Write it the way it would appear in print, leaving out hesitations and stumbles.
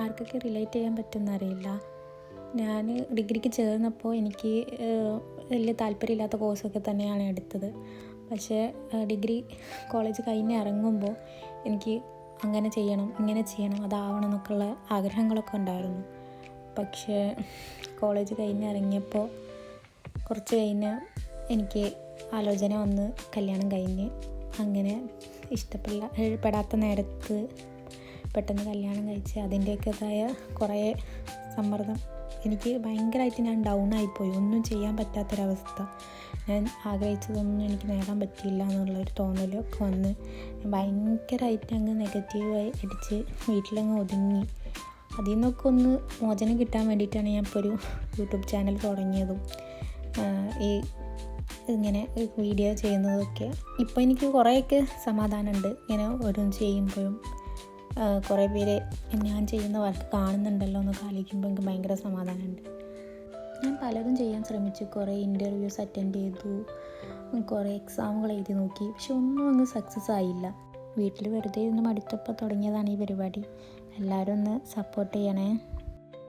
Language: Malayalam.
ആർക്കൊക്കെ റിലേറ്റ് ചെയ്യാൻ പറ്റുമെന്ന് അറിയില്ല. ഞാൻ ഡിഗ്രിക്ക് ചേർന്നപ്പോൾ എനിക്ക് വലിയ താല്പര്യമില്ലാത്ത കോഴ്സൊക്കെ തന്നെയാണ് എടുത്തത്. പക്ഷേ ഡിഗ്രി കോളേജ് കഴിഞ്ഞ് ഇറങ്ങുമ്പോൾ എനിക്ക് അങ്ങനെ ചെയ്യണം, ഇങ്ങനെ ചെയ്യണം, അതാവണം എന്നൊക്കെയുള്ള ആഗ്രഹങ്ങളൊക്കെ ഉണ്ടായിരുന്നു. പക്ഷേ കോളേജ് കഴിഞ്ഞ് ഇറങ്ങിയപ്പോൾ കുറച്ച് കഴിഞ്ഞ് എനിക്ക് ആലോചന വന്ന് കല്യാണം കഴിഞ്ഞ്, അങ്ങനെ ഇഷ്ടപ്പെടാത്ത നേരത്ത് പെട്ടെന്ന് കല്യാണം കഴിച്ച് അതിൻ്റെയൊക്കെതായ കുറേ സമ്മർദ്ദം, എനിക്ക് ഭയങ്കരമായിട്ട് ഞാൻ ഡൗൺ ആയിപ്പോയി. ഒന്നും ചെയ്യാൻ പറ്റാത്തൊരവസ്ഥ, ഞാൻ ആഗ്രഹിച്ചതൊന്നും എനിക്ക് നേടാൻ പറ്റിയില്ല എന്നുള്ളൊരു തോന്നലൊക്കെ വന്ന് ഭയങ്കരമായിട്ട് അങ്ങ് നെഗറ്റീവായി അടിച്ച് വീട്ടിലങ്ങ് ഒതുങ്ങി. അതിൽ നിന്നൊക്കെ ഒന്ന് മോചനം കിട്ടാൻ വേണ്ടിയിട്ടാണ് ഞാൻ ഇപ്പോൾ ഒരു യൂട്യൂബ് ചാനൽ തുടങ്ങിയതും ഇങ്ങനെ വീഡിയോ ചെയ്യുന്നതൊക്കെ. ഇപ്പോൾ എനിക്ക് കുറേയൊക്കെ സമാധാനമുണ്ട്. ഇങ്ങനെ ഓരോന്ന് ചെയ്യുമ്പോഴും കുറേ പേര് ഞാൻ ചെയ്യുന്ന വർക്ക് കാണുന്നുണ്ടല്ലോ എന്നൊക്കെ ആലോചിക്കുമ്പോൾ എനിക്ക് ഭയങ്കര സമാധാനമുണ്ട്. ഞാൻ പലതും ചെയ്യാൻ ശ്രമിച്ചു, കുറേ ഇൻ്റർവ്യൂസ് അറ്റൻഡ് ചെയ്തു, കുറേ എക്സാമുകൾ എഴുതി നോക്കി, പക്ഷെ ഒന്നും അങ്ങ് സക്സസ് ആയില്ല. വീട്ടിൽ വെറുതെ ഇരുന്ന് മടുത്തപ്പോൾ തുടങ്ങിയതാണ് ഈ പരിപാടി. എല്ലാവരും ഒന്ന് സപ്പോർട്ട് ചെയ്യണേ.